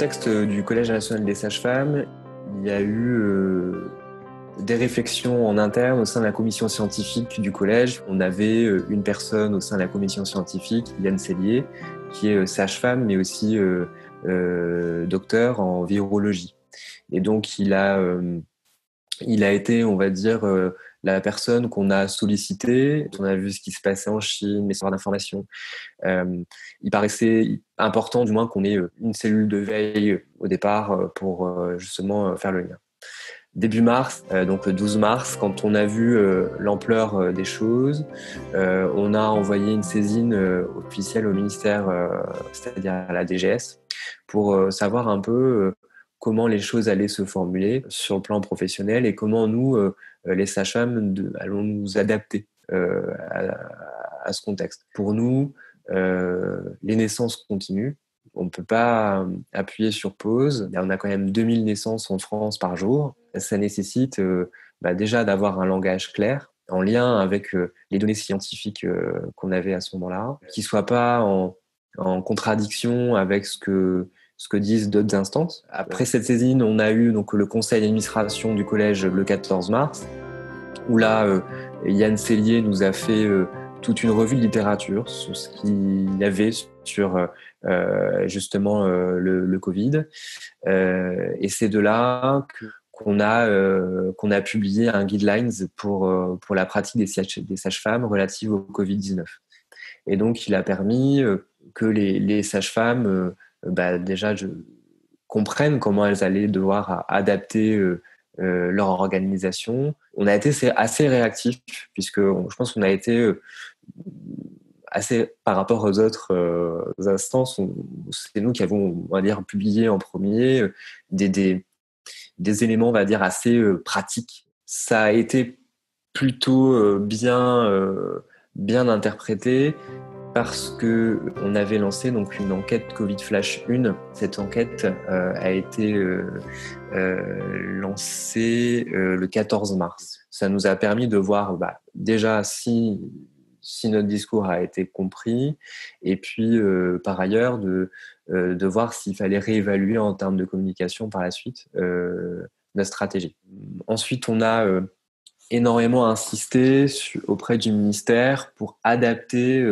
contexte du Collège national des sages-femmes, il y a eu des réflexions en interne au sein de la commission scientifique du collège. On avait une personne au sein de la commission scientifique, Yann Sellier, qui est sage-femme, mais aussi docteur en virologie. Et donc, il a été, on va dire, la personne qu'on a sollicitée. On a vu ce qui se passait en Chine, les sources d'information. Il paraissait important, du moins, qu'on ait une cellule de veille au départ pour justement faire le lien. Début mars, donc le 12 mars, quand on a vu l'ampleur des choses, on a envoyé une saisine officielle au ministère, c'est-à-dire à la DGS, pour savoir un peu comment les choses allaient se formuler sur le plan professionnel et comment nous, les sages-femmes, allons nous adapter à ce contexte. Pour nous, les naissances continuent. On ne peut pas appuyer sur pause. On a quand même 2000 naissances en France par jour. Ça nécessite déjà d'avoir un langage clair, en lien avec les données scientifiques qu'on avait à ce moment-là, qui ne soit pas en contradiction avec ce que disent d'autres instances. Après cette saisine, on a eu donc le conseil d'administration du collège le 14 mars, où là, Yann Sellier nous a fait toute une revue de littérature sur ce qu'il y avait sur justement le Covid. Et c'est de là qu'on a publié un guidelines pour la pratique des sages-femmes relative au Covid-19. Et donc, il a permis que les sages-femmes déjà comprennent comment elles allaient devoir adapter leur organisation. On a été assez réactifs, puisque je pense qu'on a été assez, par rapport aux autres instances, c'est nous qui avons, on va dire, publié en premier des éléments, on va dire, assez pratiques. Ça a été plutôt bien interprété, parce que on avait lancé donc une enquête Covid Flash 1. Cette enquête a été lancée le 14 mars. Ça nous a permis de voir déjà si notre discours a été compris, et puis par ailleurs de voir s'il fallait réévaluer en termes de communication par la suite notre stratégie. Ensuite, on a énormément insisté auprès du ministère pour adapter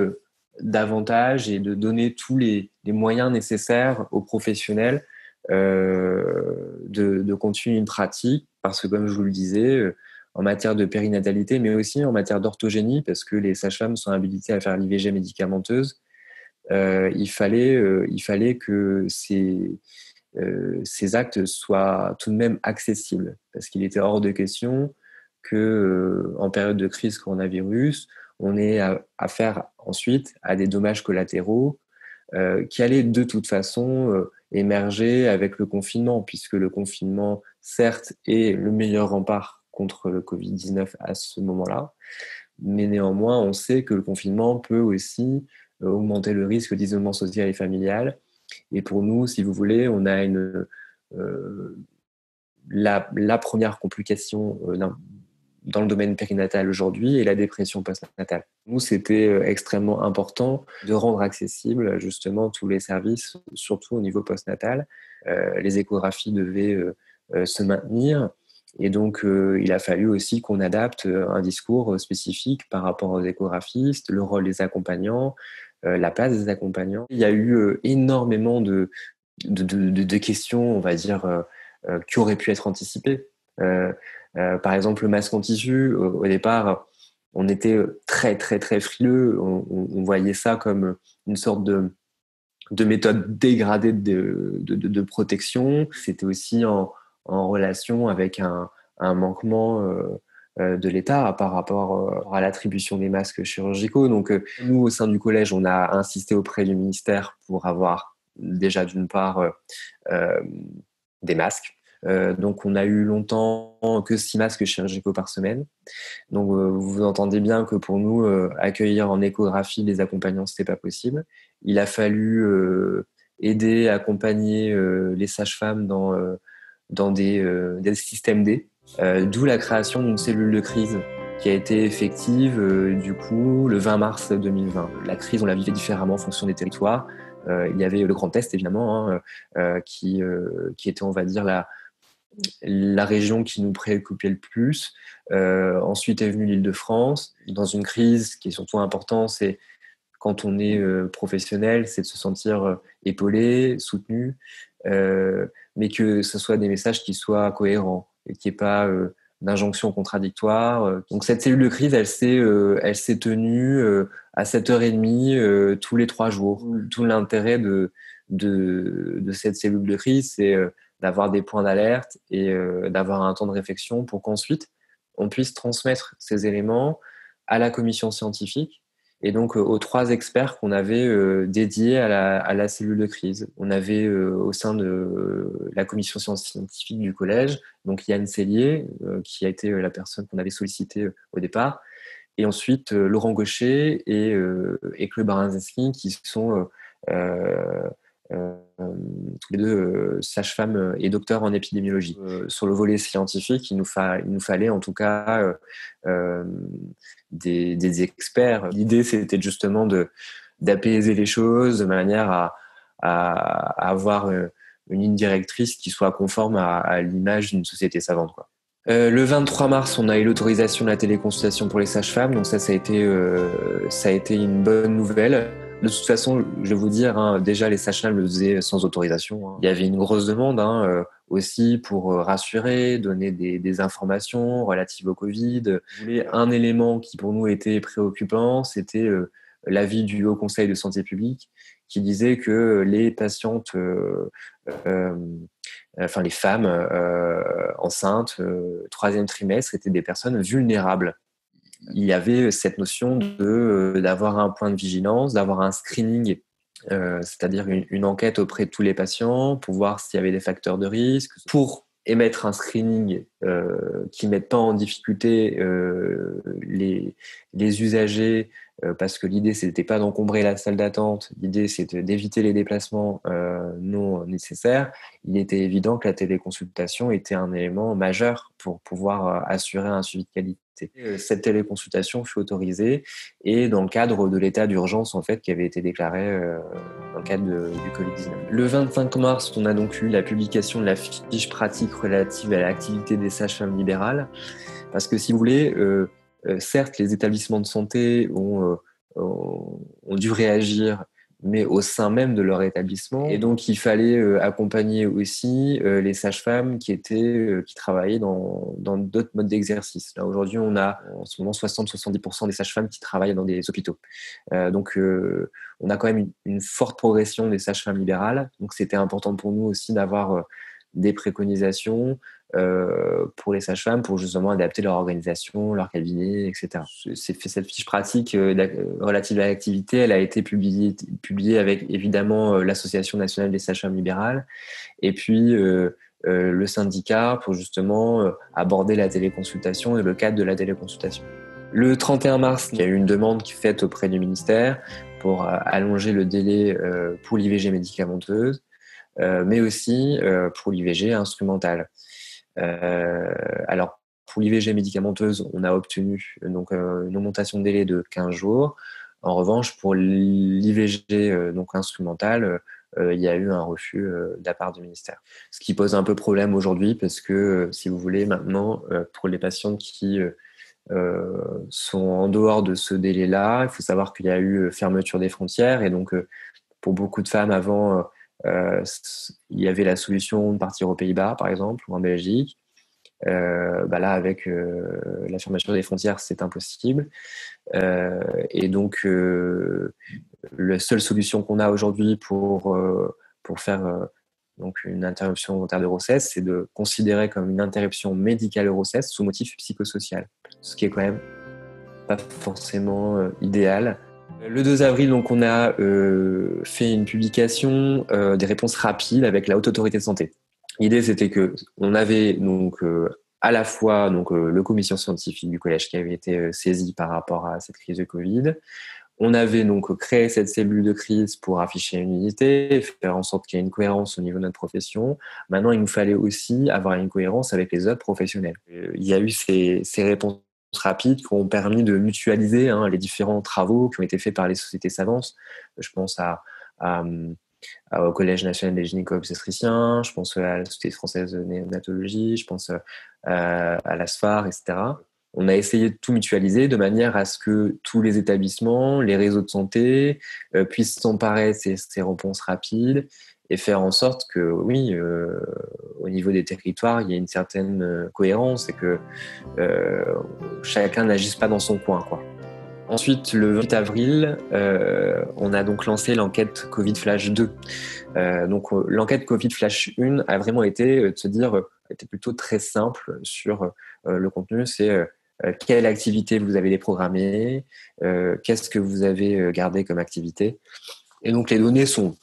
davantage et de donner tous les moyens nécessaires aux professionnels de continuer une pratique, parce que, comme je vous le disais, en matière de périnatalité, mais aussi en matière d'orthogénie, parce que les sages-femmes sont habilitées à faire l'IVG médicamenteuse, il fallait que ces actes soient tout de même accessibles, parce qu'il était hors de question que en période de crise coronavirus, on ait affaire ensuite à des dommages collatéraux qui allaient de toute façon émerger avec le confinement, puisque le confinement, certes, est le meilleur rempart contre le Covid-19 à ce moment-là, mais néanmoins, on sait que le confinement peut aussi augmenter le risque d'isolement social et familial. Et pour nous, si vous voulez, on a la première complication dans le domaine périnatal aujourd'hui et la dépression postnatale. Nous, c'était extrêmement important de rendre accessible justement tous les services, surtout au niveau postnatal. Les échographies devaient se maintenir, et donc il a fallu aussi qu'on adapte un discours spécifique par rapport aux échographistes, le rôle des accompagnants, la place des accompagnants. Il y a eu énormément de questions, on va dire, qui auraient pu être anticipées. Par exemple, le masque en tissu, au départ, on était très, très, très frileux. On voyait ça comme une sorte de méthode dégradée de protection. C'était aussi en relation avec un manquement de l'État par rapport à l'attribution des masques chirurgicaux. Donc, nous, au sein du collège, on a insisté auprès du ministère pour avoir déjà, d'une part, des masques. Donc, on a eu longtemps que 6 masques chirurgicaux par semaine. Donc, vous entendez bien que pour nous, accueillir en échographie les accompagnants, c'était pas possible. Il a fallu aider, accompagner les sages-femmes dans des systèmes D, d'où la création d'une cellule de crise qui a été effective du coup le 20 mars 2020. La crise, on la vivait différemment en fonction des territoires. Il y avait le Grand Est, évidemment, qui était, on va dire, la région qui nous préoccupait le plus. Ensuite est venue l'Île-de-France. Dans une crise, ce qui est surtout important, c'est quand on est professionnel, c'est de se sentir épaulé, soutenu, mais que ce soit des messages qui soient cohérents et qu'il n'y ait pas d'injonctions contradictoires. Donc cette cellule de crise, elle s'est tenue à 7h30 tous les 3 jours. Tout l'intérêt de cette cellule de crise, c'est d'avoir des points d'alerte et d'avoir un temps de réflexion pour qu'ensuite on puisse transmettre ces éléments à la commission scientifique et donc aux 3 experts qu'on avait dédiés à la cellule de crise. On avait au sein de la commission scientifique du collège, donc Yann Sellier, qui a été la personne qu'on avait sollicitée au départ, et ensuite Laurent Gaucher et Claude Baranzinski, qui sont tous les deux sages-femmes et docteurs en épidémiologie. Sur le volet scientifique, il nous fallait en tout cas des experts. L'idée, c'était justement d'apaiser les choses de manière à avoir une ligne directrice qui soit conforme à l'image d'une société savante, quoi. Le 23 mars, on a eu l'autorisation de la téléconsultation pour les sages-femmes, donc ça a été une bonne nouvelle. De toute façon, je vais vous dire, déjà les sages-femmes le faisaient sans autorisation. Il y avait une grosse demande aussi pour rassurer, donner des informations relatives au Covid. Un élément qui pour nous était préoccupant, c'était l'avis du Haut Conseil de santé publique qui disait que les patientes, les femmes enceintes, 3e trimestre, étaient des personnes vulnérables. Il y avait cette notion d'avoir un point de vigilance, d'avoir un screening, c'est-à-dire une enquête auprès de tous les patients pour voir s'il y avait des facteurs de risque, pour émettre un screening qui ne mette pas en difficulté les usagers, parce que l'idée, c'était pas d'encombrer la salle d'attente, l'idée, c'était d'éviter les déplacements non nécessaires. Il était évident que la téléconsultation était un élément majeur pour pouvoir assurer un suivi de qualité. Cette téléconsultation fut autorisée et dans le cadre de l'état d'urgence en fait qui avait été déclaré dans le cadre du Covid-19. Le 25 mars, on a donc eu la publication de la fiche pratique relative à l'activité des sages-femmes libérales, parce que si vous voulez, certes, les établissements de santé ont dû réagir, mais au sein même de leur établissement. Et donc, il fallait accompagner aussi les sages-femmes qui travaillaient dans d'autres modes d'exercice. Là, aujourd'hui, on a en ce moment 60-70% des sages-femmes qui travaillent dans des hôpitaux. Donc, on a quand même une forte progression des sages-femmes libérales. Donc, c'était important pour nous aussi d'avoir des préconisations pour les sages-femmes pour justement adapter leur organisation, leur cabinet, etc. Cette fiche pratique relative à l'activité, elle a été publiée avec évidemment l'Association nationale des sages-femmes libérales et puis le syndicat pour justement aborder la téléconsultation et le cadre de la téléconsultation. Le 31 mars, il y a eu une demande qui est faite auprès du ministère pour allonger le délai pour l'IVG médicamenteuse, mais aussi pour l'IVG instrumentale. Alors, pour l'IVG médicamenteuse, on a obtenu donc une augmentation de délai de 15 jours. En revanche, pour l'IVG donc instrumentale, il y a eu un refus de la part du ministère. Ce qui pose un peu problème aujourd'hui parce que, si vous voulez, maintenant, pour les patientes qui sont en dehors de ce délai-là, il faut savoir qu'il y a eu fermeture des frontières et donc pour beaucoup de femmes avant, il y avait la solution de partir aux Pays-Bas, par exemple, ou en Belgique. Là, avec la fermeture des frontières, c'est impossible. Et donc, la seule solution qu'on a aujourd'hui pour faire donc une interruption volontaire de grossesse, c'est de considérer comme une interruption médicale de grossesse sous motif psychosocial, ce qui est quand même pas forcément idéal. Le 2 avril, donc, on a fait une publication des réponses rapides avec la Haute Autorité de Santé. L'idée, c'était que on avait donc à la fois donc le commission scientifique du collège qui avait été saisi par rapport à cette crise de Covid. On avait donc créé cette cellule de crise pour afficher une unité, faire en sorte qu'il y ait une cohérence au niveau de notre profession. Maintenant, il nous fallait aussi avoir une cohérence avec les autres professionnels. Il y a eu ces réponses rapides qui ont permis de mutualiser les différents travaux qui ont été faits par les sociétés savantes. Je pense à au Collège national des gynéco-obstétriciens, je pense à la Société française de néonatologie, je pense à la SFAR, etc. On a essayé de tout mutualiser de manière à ce que tous les établissements, les réseaux de santé puissent s'emparer de ces réponses rapides et faire en sorte que, oui, au niveau des territoires, il y ait une certaine cohérence et que chacun n'agisse pas dans son coin, quoi. Ensuite, le 28 avril, on a donc lancé l'enquête Covid Flash 2. L'enquête Covid Flash 1 a vraiment été de se dire, était plutôt très simple sur le contenu. C'est quelle activité vous avez déprogrammée, qu'est-ce que vous avez gardé comme activité. Et donc les données sont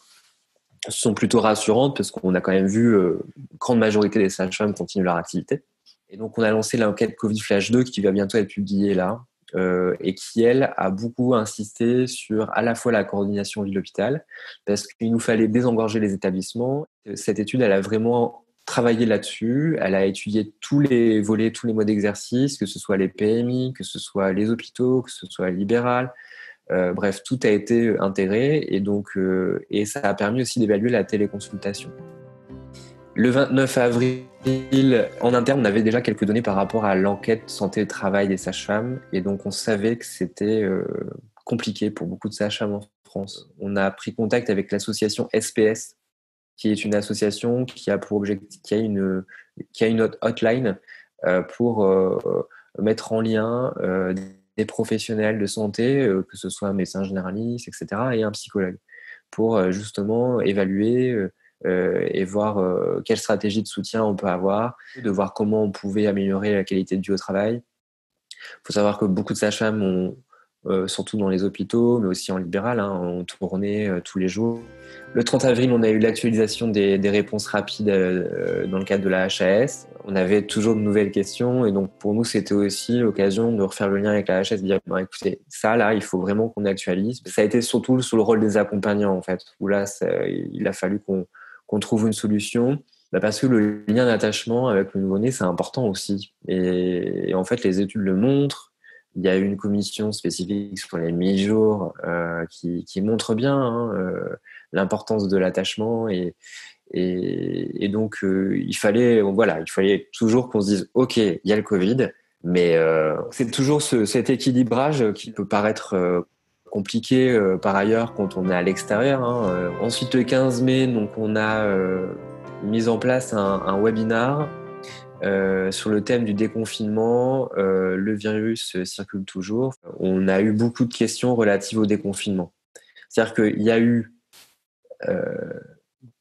plutôt rassurantes parce qu'on a quand même vu une grande majorité des sages-femmes continuer leur activité. Et donc on a lancé l'enquête Covid Flash 2 qui va bientôt être publiée là. Et qui, elle, a beaucoup insisté sur à la fois la coordination ville-hôpital, parce qu'il nous fallait désengorger les établissements. Cette étude, elle a vraiment travaillé là-dessus. Elle a étudié tous les volets, tous les modes d'exercice, que ce soit les PMI, que ce soit les hôpitaux, que ce soit libéral. Bref, tout a été intégré et ça a permis aussi d'évaluer la téléconsultation. Le 29 avril, en interne, on avait déjà quelques données par rapport à l'enquête santé et travail des sages-femmes. Et donc, on savait que c'était compliqué pour beaucoup de sages-femmes en France. On a pris contact avec l'association SPS, qui est une association qui a pour objectif, qui a une hotline pour mettre en lien des professionnels de santé, que ce soit un médecin généraliste, etc., et un psychologue, pour justement évaluer et voir quelle stratégie de soutien on peut avoir, de voir comment on pouvait améliorer la qualité de vie au travail. Il faut savoir que beaucoup de sages-femmes ont, surtout dans les hôpitaux, mais aussi en libéral, ont tourné tous les jours. Le 30 avril, on a eu l'actualisation des réponses rapides dans le cadre de la HAS. On avait toujours de nouvelles questions et donc pour nous, c'était aussi l'occasion de refaire le lien avec la HAS, de dire écoutez, ça là, il faut vraiment qu'on actualise. Ça a été surtout sur le rôle des accompagnants en fait, où là, il a fallu qu'on trouve une solution. Parce que le lien d'attachement avec le nouveau-né, c'est important aussi. Et en fait, les études le montrent. Il y a une commission spécifique sur les mi-jours qui montre bien l'importance de l'attachement et donc il fallait toujours qu'on se dise ok, il y a le Covid, mais c'est toujours cet équilibrage qui peut paraître compliqué par ailleurs quand on est à l'extérieur. Ensuite, le 15 mai, donc on a mis en place un webinar sur le thème du déconfinement. Le virus circule toujours. On a eu beaucoup de questions relatives au déconfinement. C'est-à-dire qu'il y a eu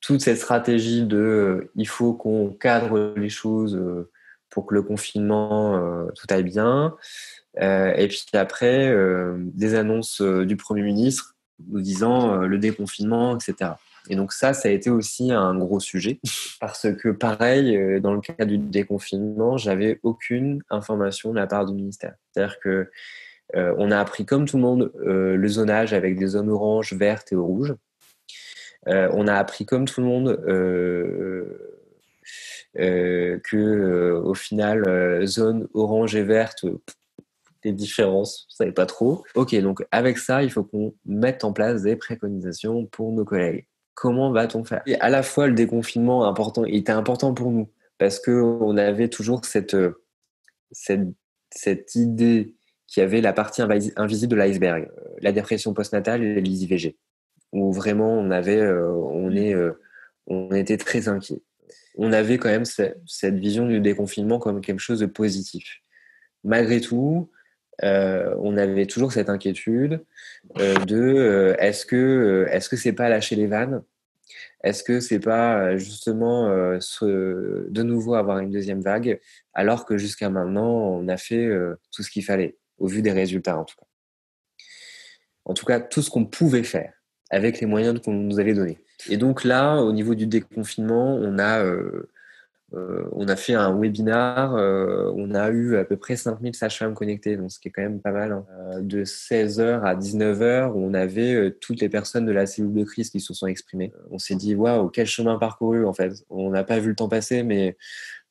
toute cette stratégie de il faut qu'on cadre les choses pour que le confinement tout aille bien. Et puis après, des annonces du Premier ministre nous disant le déconfinement, etc. Et donc ça a été aussi un gros sujet parce que pareil, dans le cas du déconfinement, j'avais aucune information de la part du ministère. C'est-à-dire que on a appris comme tout le monde le zonage avec des zones oranges, vertes et rouges. On a appris comme tout le monde que au final, zone orange et verte, des différences, je savais pas trop. Ok, donc avec ça, il faut qu'on mette en place des préconisations pour nos collègues. Comment va-t-on faire? Et à la fois, le déconfinement il était important pour nous parce que on avait toujours cette idée qu'il y avait la partie invisible de l'iceberg, la dépression postnatale et les IVG, où vraiment on était très inquiets. On avait quand même cette vision du déconfinement comme quelque chose de positif. Malgré tout, on avait toujours cette inquiétude est-ce que c'est pas lâcher les vannes? Est-ce que c'est pas justement de nouveau avoir une deuxième vague alors que jusqu'à maintenant on a fait tout ce qu'il fallait au vu des résultats en tout cas. En tout cas, tout ce qu'on pouvait faire avec les moyens qu'on nous avait donnés. Et donc là, au niveau du déconfinement, on a fait un webinar, on a eu à peu près 5000 sages-femmes connectées, donc ce qui est quand même pas mal, de 16h à 19h, où on avait toutes les personnes de la cellule de crise qui se sont exprimées. On s'est dit, waouh, quel chemin parcouru en fait. On n'a pas vu le temps passer, mais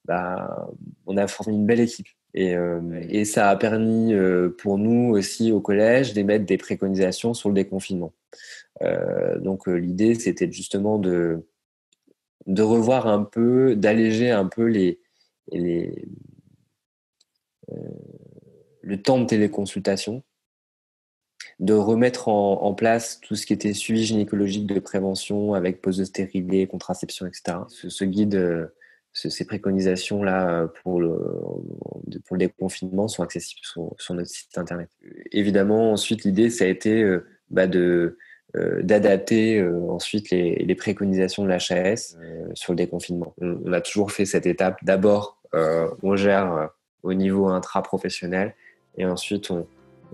on a formé une belle équipe. Et ça a permis pour nous aussi au collège d'émettre des préconisations sur le déconfinement. Donc l'idée, c'était justement de revoir un peu, d'alléger un peu les, le temps de téléconsultation, de remettre en place tout ce qui était suivi gynécologique de prévention avec pose de stérilet, contraception, etc. Ce guide, ces préconisations-là pour le déconfinement sont accessibles sur notre site internet. Évidemment, ensuite, l'idée, ça a été d'adapter ensuite les préconisations de l'HAS sur le déconfinement. On a toujours fait cette étape. D'abord, on gère au niveau intra-professionnel et ensuite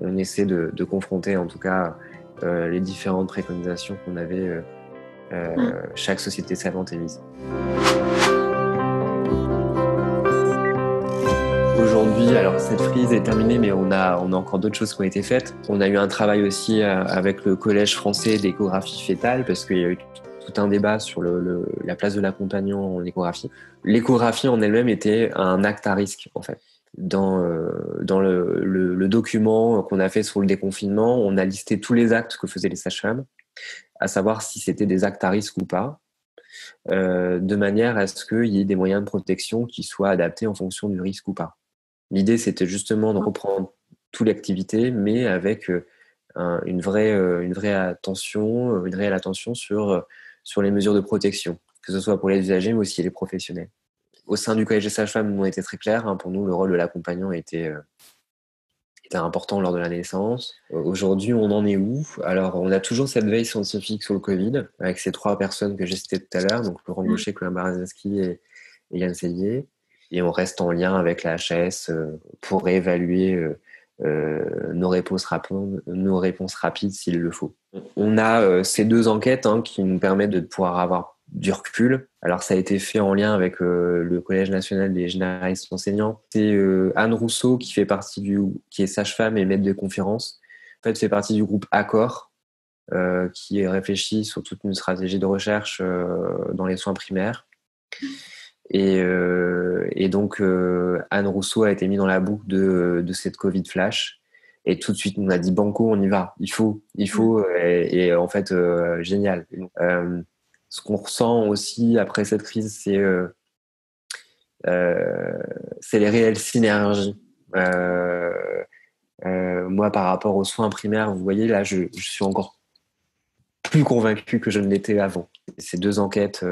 on essaie de confronter en tout cas les différentes préconisations qu'on avait chaque société savante émise. Aujourd'hui, alors cette frise est terminée, mais on a encore d'autres choses qui ont été faites. On a eu un travail aussi avec le Collège français d'échographie fétale, parce qu'il y a eu tout un débat sur la place de l'accompagnant en échographie. L'échographie en elle-même était un acte à risque, en fait. Dans le document qu'on a fait sur le déconfinement, on a listé tous les actes que faisaient les sages-femmes, à savoir si c'était des actes à risque ou pas, de manière à ce qu'il y ait des moyens de protection qui soient adaptés en fonction du risque ou pas. L'idée, c'était justement de reprendre toute l'activité, mais avec une réelle attention sur les mesures de protection, que ce soit pour les usagers, mais aussi les professionnels. Au sein du collège des sages-femmes, on a été très clair. Pour nous, le rôle de l'accompagnant était important lors de la naissance. Aujourd'hui, on en est où? Alors, on a toujours cette veille scientifique sur le Covid, avec ces 3 personnes que j'ai citées tout à l'heure, donc Laurent Gaucher, Colin Barazinski et Yann Sellier. Et on reste en lien avec la HAS pour évaluer nos réponses rapides s'il le faut. On a ces 2 enquêtes qui nous permettent de pouvoir avoir du recul. Alors ça a été fait en lien avec le Collège national des généralistes enseignants. C'est Anne Rousseau qui est sage-femme et maître de conférence. En fait, fait partie du groupe Accord qui réfléchit sur toute une stratégie de recherche dans les soins primaires. Et donc Anne Rousseau a été mise dans la boucle de cette Covid flash. Et tout de suite, on a dit banco, on y va. Il faut. Et en fait, génial. Ce qu'on ressent aussi après cette crise, c'est les réelles synergies. Moi, par rapport aux soins primaires, vous voyez, là, je suis encore plus convaincu que je ne l'étais avant. Ces 2 enquêtes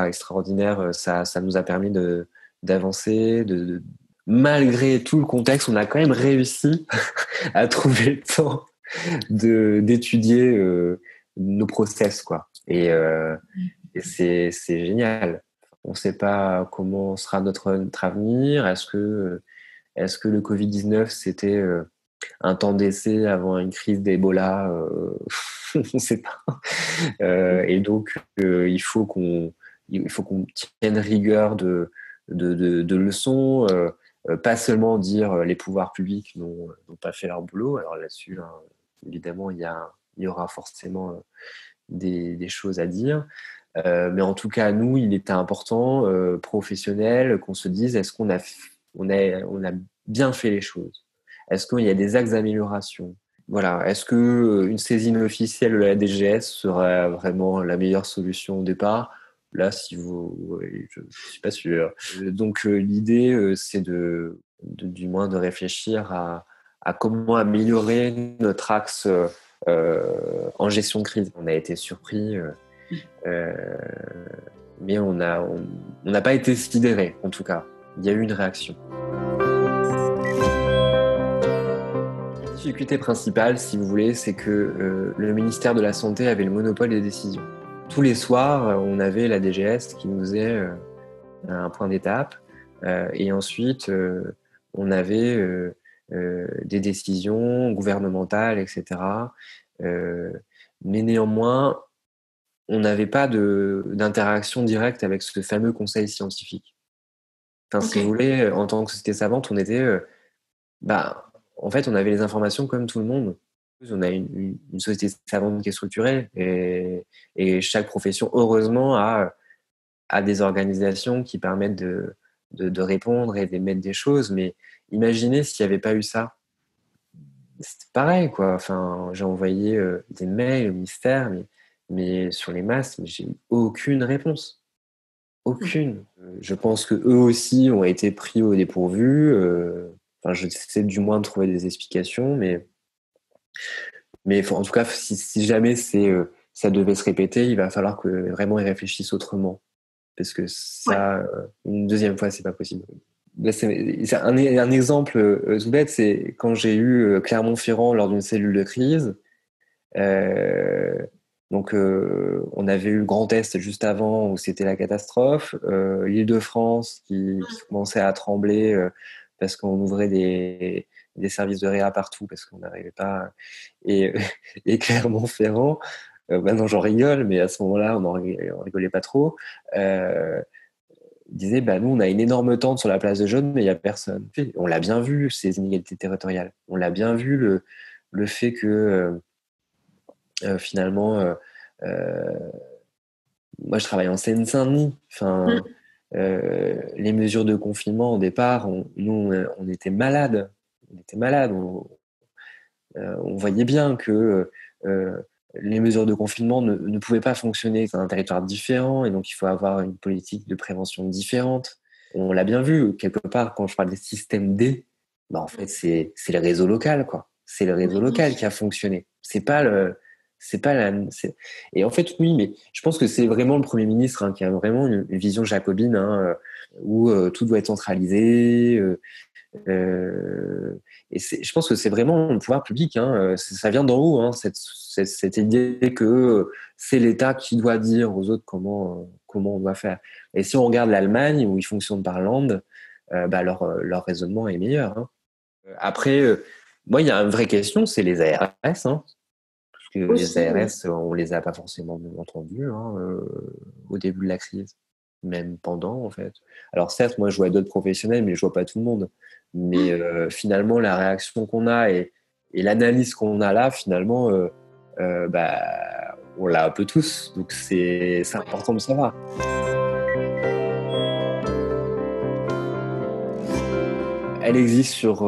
extraordinaires, ça nous a permis d'avancer. Malgré tout le contexte, on a quand même réussi à trouver le temps d'étudier nos process, quoi. Et c'est génial. On ne sait pas comment sera notre avenir. Est-ce que le Covid-19, c'était un temps d'essai avant une crise d'Ebola? On ne sait pas. Et donc, il faut qu'on tienne rigueur de leçons, pas seulement dire les pouvoirs publics n'ont pas fait leur boulot. Alors là-dessus, évidemment, il y aura forcément des choses à dire. Mais en tout cas, nous, il était important, professionnel, qu'on se dise est-ce qu'on a bien fait les choses? Est-ce qu'il y a des axes d'amélioration? Voilà. Est-ce que une saisine officielle de la DGS serait vraiment la meilleure solution au départ? Là, je suis pas sûr. Donc l'idée, c'est du moins de réfléchir à comment améliorer notre axe en gestion de crise. On a été surpris, mais on n'a pas été sidérés, en tout cas. Il y a eu une réaction. La difficulté principale, si vous voulez, c'est que le ministère de la Santé avait le monopole des décisions. Tous les soirs, on avait la DGS qui nous faisait un point d'étape, et ensuite, on avait des décisions gouvernementales, etc. Mais néanmoins, on n'avait pas d'interaction directe avec ce fameux conseil scientifique. Enfin, okay. Si vous voulez, en tant que société savante, on était... en fait, on avait les informations comme tout le monde. On a une société savante qui est structurée et chaque profession, heureusement, a des organisations qui permettent de répondre et d'émettre des choses. Mais imaginez s'il n'y avait pas eu ça. c'était pareil, quoi. Enfin, j'ai envoyé des mails au ministère, mais sur les masques, mais j'ai eu aucune réponse. Aucune. Je pense que eux aussi ont été pris au dépourvu. Enfin, j'essaie du moins de trouver des explications, mais en tout cas, si jamais ça devait se répéter, il va falloir que vraiment ils réfléchissent autrement. Parce que Ouais. ça, une deuxième fois, c'est pas possible. Là, c'est un exemple tout bête, c'est quand j'ai eu Clermont-Ferrand lors d'une cellule de crise. Euh, on avait eu le Grand Est juste avant où c'était la catastrophe. L'Île-de-France qui commençait à trembler parce qu'on ouvrait des services de réa partout parce qu'on n'arrivait pas. Et, et Clermont-Ferrand, maintenant j'en rigole, mais à ce moment-là, on rigolait pas trop. Il disait, bah, nous, on a une énorme tente sur la place de Jaune, mais il n'y a personne. On l'a bien vu, ces inégalités territoriales. On l'a bien vu, le fait que finalement, moi, je travaille en Seine-Saint-Denis. Enfin, les mesures de confinement, au départ, on était malades. On était malades. On voyait bien que les mesures de confinement ne pouvaient pas fonctionner. C'est un territoire différent et donc il faut avoir une politique de prévention différente. On l'a bien vu, quelque part, quand je parle des systèmes D, bah, en fait, c'est le réseau local, quoi. C'est le réseau local qui a fonctionné. C'est pas la, c'est- Et en fait, oui, mais je pense que c'est vraiment le Premier ministre hein, qui a vraiment une vision jacobine hein, où tout doit être centralisé. Euh, je pense que c'est vraiment le pouvoir public, hein, ça vient d'en haut, hein, cette idée que c'est l'État qui doit dire aux autres comment on doit faire. Et si on regarde l'Allemagne, où ils fonctionnent par land, bah leur raisonnement est meilleur. Hein. Après, moi, il y a une vraie question, c'est les ARS, hein, parce que les Aussi, oui. ARS, on les a pas forcément entendus hein, au début de la crise, même pendant, en fait. Alors certes, moi, je vois d'autres professionnels, mais je vois pas tout le monde. Mais finalement, la réaction qu'on a et l'analyse qu'on a là, finalement, bah, on l'a un peu tous. Donc c'est important de savoir. Elle existe sur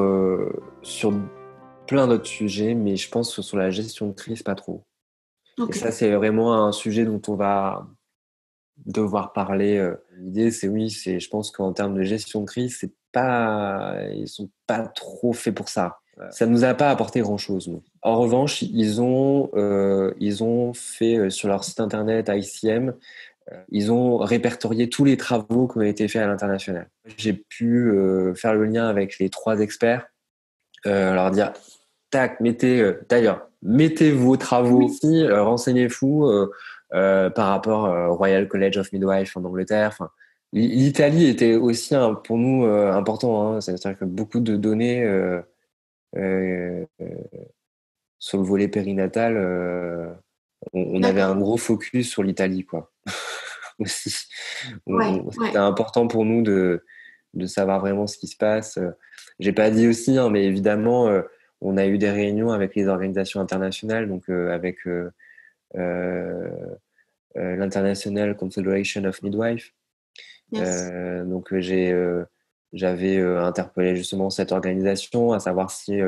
plein d'autres sujets, mais je pense que sur la gestion de crise, pas trop. Et Ok. ça, c'est vraiment un sujet dont on va devoir parler. L'idée, c'est oui, je pense qu'en termes de gestion de crise, ils sont pas trop faits pour ça. Ça nous a pas apporté grand-chose. Nous. En revanche, ils ont fait sur leur site internet ICM, ils ont répertorié tous les travaux qui ont été faits à l'international. J'ai pu faire le lien avec les 3 experts, leur dire tac, d'ailleurs, mettez vos travaux Oui. ici, renseignez-vous par rapport au Royal College of Midwife en Angleterre. Enfin, l'Italie était aussi pour nous important. Hein, c'est-à-dire que beaucoup de données euh, sur le volet périnatal, on avait un D'accord. gros focus sur l'Italie, quoi. Aussi, Ouais, c'était ouais. important pour nous de savoir vraiment ce qui se passe. J'ai pas dit aussi, hein, mais évidemment, on a eu des réunions avec les organisations internationales, donc avec euh, l'International Confederation of Midwife. Yes. J'avais interpellé justement cette organisation, à savoir si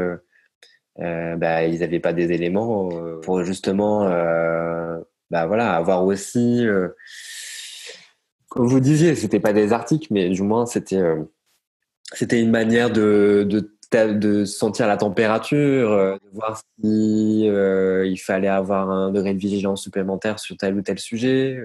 bah, ils n'avaient pas des éléments pour justement bah, voilà, avoir aussi, comme vous disiez, c'était pas des articles, mais du moins c'était une manière de sentir la température, de voir si il fallait avoir un degré de vigilance supplémentaire sur tel ou tel sujet.